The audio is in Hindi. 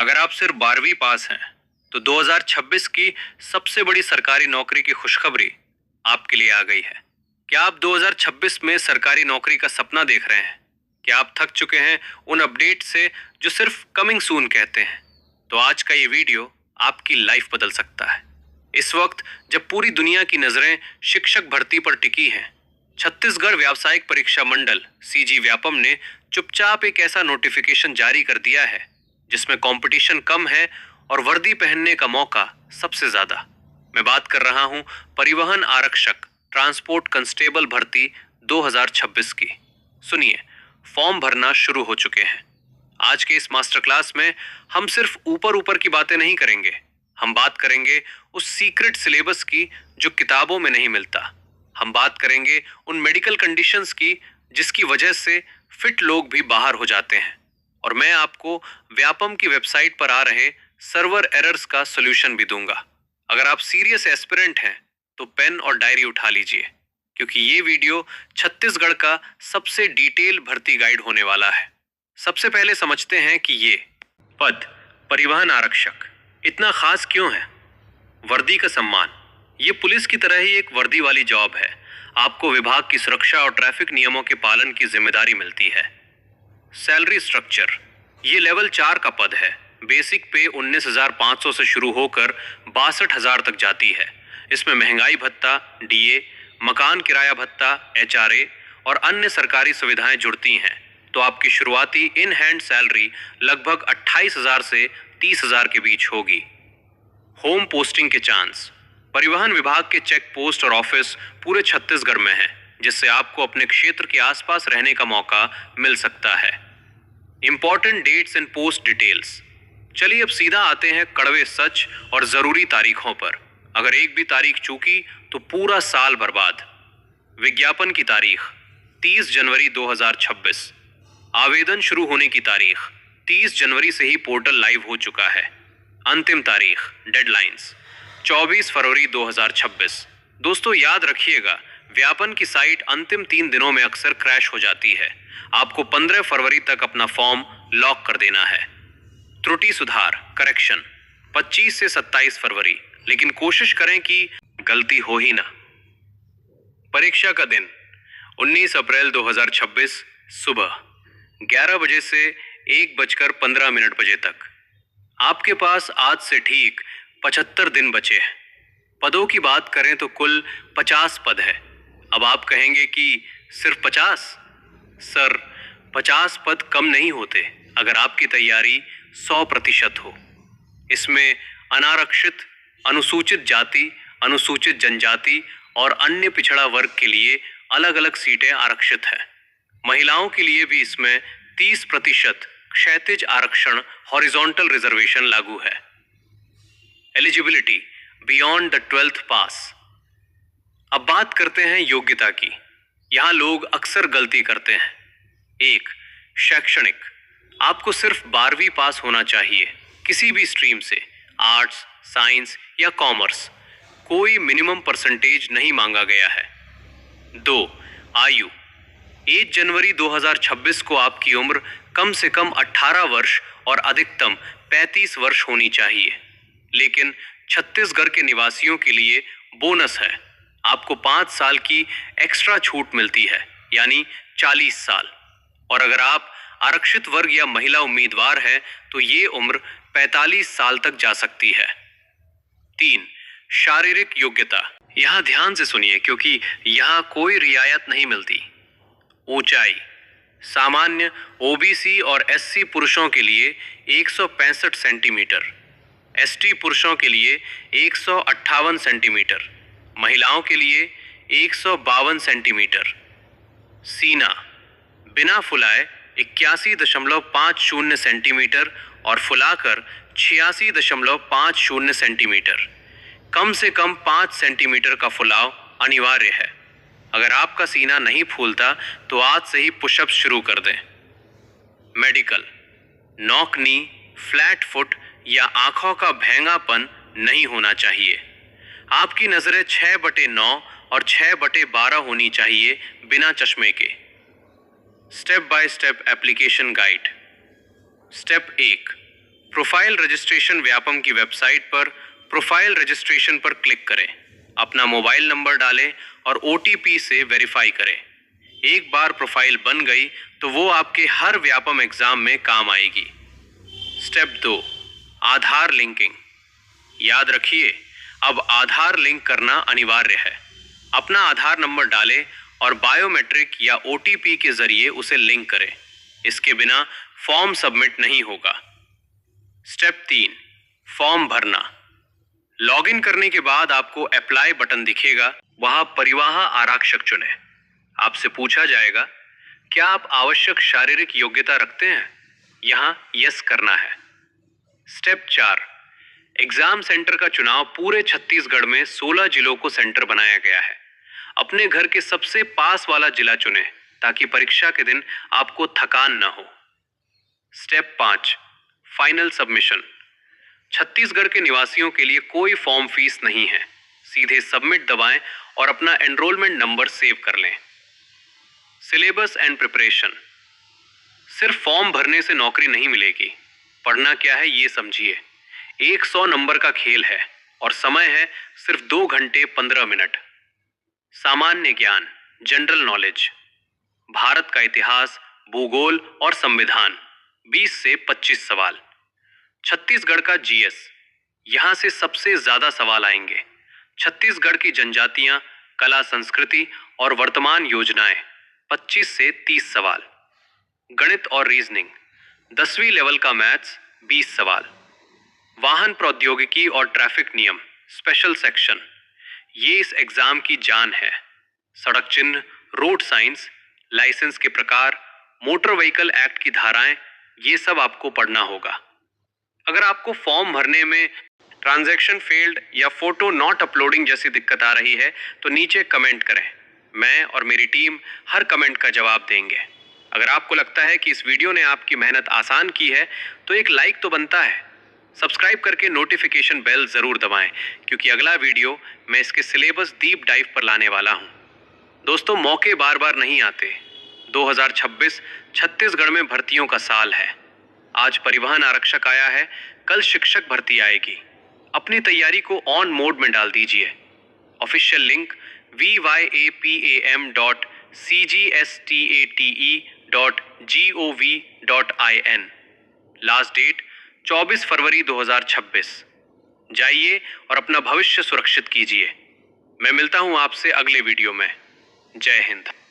अगर आप सिर्फ 12वीं पास हैं, तो 2026 की सबसे बड़ी सरकारी नौकरी की खुशखबरी आपके लिए आ गई है। क्या आप 2026 में सरकारी नौकरी का सपना देख रहे हैं? क्या आप थक चुके हैं उन अपडेट से जो सिर्फ कमिंग सून कहते हैं? तो आज का ये वीडियो आपकी लाइफ बदल सकता है। इस वक्त जब पूरी दुनिया की नजरें शिक्षक भर्ती पर टिकी हैं, छत्तीसगढ़ व्यावसायिक परीक्षा मंडल सीजी व्यापम ने चुपचाप एक ऐसा नोटिफिकेशन जारी कर दिया है जिसमें कंपटीशन कम है और वर्दी पहनने का मौका सबसे ज्यादा। मैं बात कर रहा हूं परिवहन आरक्षक ट्रांसपोर्ट कंस्टेबल भर्ती 2026 की। सुनिए, फॉर्म भरना शुरू हो चुके हैं। आज के इस मास्टर क्लास में हम सिर्फ ऊपर ऊपर की बातें नहीं करेंगे, हम बात करेंगे उस सीक्रेट सिलेबस की जो किताबों में नहीं मिलता। हम बात करेंगे उन मेडिकल कंडीशंस की जिसकी वजह से फिट लोग भी बाहर हो जाते हैं। और मैं आपको व्यापम की वेबसाइट पर आ रहे सर्वर एरर्स का सॉल्यूशन भी दूंगा। अगर आप सीरियस एस्पिरेंट हैं तो पेन और डायरी उठा लीजिए, क्योंकि ये वीडियो छत्तीसगढ़ का सबसे डिटेल भर्ती गाइड होने वाला है। सबसे पहले समझते हैं कि ये पद परिवहन आरक्षक इतना खास क्यों है। वर्दी का सम्मान, ये पुलिस की तरह ही एक वर्दी वाली जॉब है। आपको विभाग की सुरक्षा और ट्रैफिक नियमों के पालन की जिम्मेदारी मिलती है। सैलरी स्ट्रक्चर, ये लेवल 4 का पद है। बेसिक पे 19,500 से शुरू होकर 62,000 तक जाती है। इसमें महंगाई भत्ता, डीए, मकान किराया भत्ता, एचआरए और अन्य सरकारी सुविधाएं जुड़ती हैं। तो आपकी शुरुआती इन हैंड सैलरी लगभग 28,000 से 30,000 के बीच होगी। होम पोस्टिंग के चांस, परिवहन विभाग के चेक पोस्ट और ऑफिस पूरे छत्तीसगढ़ में है, जिससे आपको अपने क्षेत्र के आसपास रहने का मौका मिल सकता है। Important dates and post details, चलिए अब सीधा आते हैं कड़वे सच और जरूरी तारीखों पर। अगर एक भी तारीख चूकी तो पूरा साल बर्बाद। विज्ञापन की तारीख 30 जनवरी 2026। आवेदन शुरू होने की तारीख 30 जनवरी से ही पोर्टल लाइव हो चुका है। अंतिम तारीख डेडलाइंस 24 फरवरी 2026। दोस्तों याद रखिएगा, व्यापन की साइट अंतिम 3 दिनों में अक्सर क्रैश हो जाती है। आपको 15 फरवरी तक अपना फॉर्म लॉक कर देना है। त्रुटि सुधार करेक्शन 25 से 27 फरवरी, लेकिन कोशिश करें कि गलती हो ही ना। परीक्षा का दिन 19 अप्रैल 2026 सुबह 11 बजे से 1:15 बजे तक। आपके पास आज से ठीक 75 दिन बचे हैं। पदों की बात करें तो कुल 50 पद है। अब आप कहेंगे कि सिर्फ 50? सर, 50 पद कम नहीं होते अगर आपकी तैयारी 100% हो। इसमें अनारक्षित, अनुसूचित जाति, अनुसूचित जनजाति और अन्य पिछड़ा वर्ग के लिए अलग अलग सीटें आरक्षित हैं। महिलाओं के लिए भी इसमें 30% क्षैतिज आरक्षण हॉरिजॉन्टल रिजर्वेशन लागू है। एलिजिबिलिटी बियॉन्ड द 12th पास। अब बात करते हैं योग्यता की। यहां लोग अक्सर गलती करते हैं। 1. शैक्षणिक, आपको सिर्फ 12वीं पास होना चाहिए, किसी भी स्ट्रीम से, आर्ट्स, साइंस या कॉमर्स। कोई मिनिमम परसेंटेज नहीं मांगा गया है। 2. आयु, 1 जनवरी 2026 को आपकी उम्र कम से कम 18 वर्ष और अधिकतम 35 वर्ष होनी चाहिए। लेकिन छत्तीसगढ़ के निवासियों के लिए बोनस है, आपको 5 साल की एक्स्ट्रा छूट मिलती है, यानी 40 साल। और अगर आप आरक्षित वर्ग या महिला उम्मीदवार हैं तो ये उम्र 45 साल तक जा सकती है। 3. शारीरिक योग्यता, यहां ध्यान से सुनिए क्योंकि यहां कोई रियायत नहीं मिलती। ऊंचाई, सामान्य ओबीसी और एससी पुरुषों के लिए 165 सेंटीमीटर, एसटी पुरुषों के लिए 158 सेंटीमीटर, महिलाओं के लिए 152 सेंटीमीटर। सीना, बिना फुलाए 81.50 सेंटीमीटर और फुलाकर 86.50 सेंटीमीटर। कम से कम 5 सेंटीमीटर का फुलाव अनिवार्य है। अगर आपका सीना नहीं फूलता तो आज से ही पुशअप शुरू कर दें। Medical, knock knee, flat foot या आंखों का भेंगापन नहीं होना चाहिए। आपकी नजरें 6/9 और 6/12 होनी चाहिए बिना चश्मे के। Step by step application guide. Step 1, profile registration Vyapam की वेबसाइट पर प्रोफाइल रजिस्ट्रेशन पर क्लिक करें, अपना मोबाइल नंबर डालें और OTP से वेरीफाई करें। एक बार प्रोफाइल बन गई तो वो आपके हर व्यापम एग्जाम में काम आएगी। स्टेप 2, आधार लिंकिंग। याद रखिए, अब आधार लिंक करना अनिवार्य है। अपना आधार नंबर डालें और बायोमेट्रिक या OTP के जरिए उसे लिंक करें। इसके बिना फॉर्म सबमिट नहीं होगा। स्टेप 3, फॉर्म भरना। लॉगिन करने के बाद आपको अप्लाई बटन दिखेगा, वहां परिवाह आरक्षक चुनें। आपसे पूछा जाएगा, क्या आप आवश्यक शारीरिक योग्यता रखते हैं? यहां यस करना है। स्टेप 4, एग्जाम सेंटर का चुनाव। पूरे छत्तीसगढ़ में 16 जिलों को सेंटर बनाया गया है। अपने घर के सबसे पास वाला जिला चुनें ताकि परीक्षा के दिन आपको थकान न हो। Step 5, final submission. छत्तीसगढ़ के निवासियों के लिए कोई फॉर्म फीस नहीं है। सीधे सबमिट दबाएं और अपना एनरोलमेंट नंबर सेव कर लें। Syllabus and preparation. सिर्फ फॉर्म भरने से नौकरी नहीं मिलेगी। पढ़ना क्या है ये समझिए। 100 नंबर का खेल है और समय है सिर्फ 2 घंटे 15 मिनट। सामान्य ज्ञान, जनरल नॉलेज, भारत का इतिहास, भूगोल और संविधान, 20 से 25 सवाल। छत्तीसगढ़ का GS, यहां से सबसे ज्यादा सवाल आएंगे। छत्तीसगढ़ की जनजातियां, कला संस्कृति और वर्तमान योजनाएं, 25 से 30 सवाल। गणित और रीजनिंग, 10वीं लेवल का मैथ्स, 20 सवाल। वाहन प्रौद्योगिकी और ट्रैफिक नियम, स्पेशल सेक्शन, ये इस एग्जाम की जान है। सड़क चिन्ह, रोड साइंस, लाइसेंस के प्रकार, मोटर व्हीकल एक्ट की धाराएं, ये सब आपको पढ़ना होगा। अगर आपको फॉर्म भरने में ट्रांजैक्शन फेल्ड या फोटो नॉट अपलोडिंग जैसी दिक्कत आ रही है तो नीचे कमेंट करें। मैं और मेरी टीम हर कमेंट का जवाब देंगे। अगर आपको लगता है कि इस वीडियो ने आपकी मेहनत आसान की है तो एक लाइक तो बनता है। सब्सक्राइब करके नोटिफिकेशन बेल जरूर दबाएं, क्योंकि अगला वीडियो मैं इसके सिलेबस डीप डाइव पर लाने वाला हूं। दोस्तों, मौके बार बार नहीं आते। 2026 छत्तीसगढ़ में भर्तियों का साल है। आज परिवहन आरक्षक आया है, कल शिक्षक भर्ती आएगी। अपनी तैयारी को ऑन मोड में डाल दीजिए। Official link vyapam.cgstate.gov.in। Last date 24 फरवरी 2026। जाइए और अपना भविष्य सुरक्षित कीजिए। मैं मिलता हूं आपसे अगले वीडियो में। जय हिंद।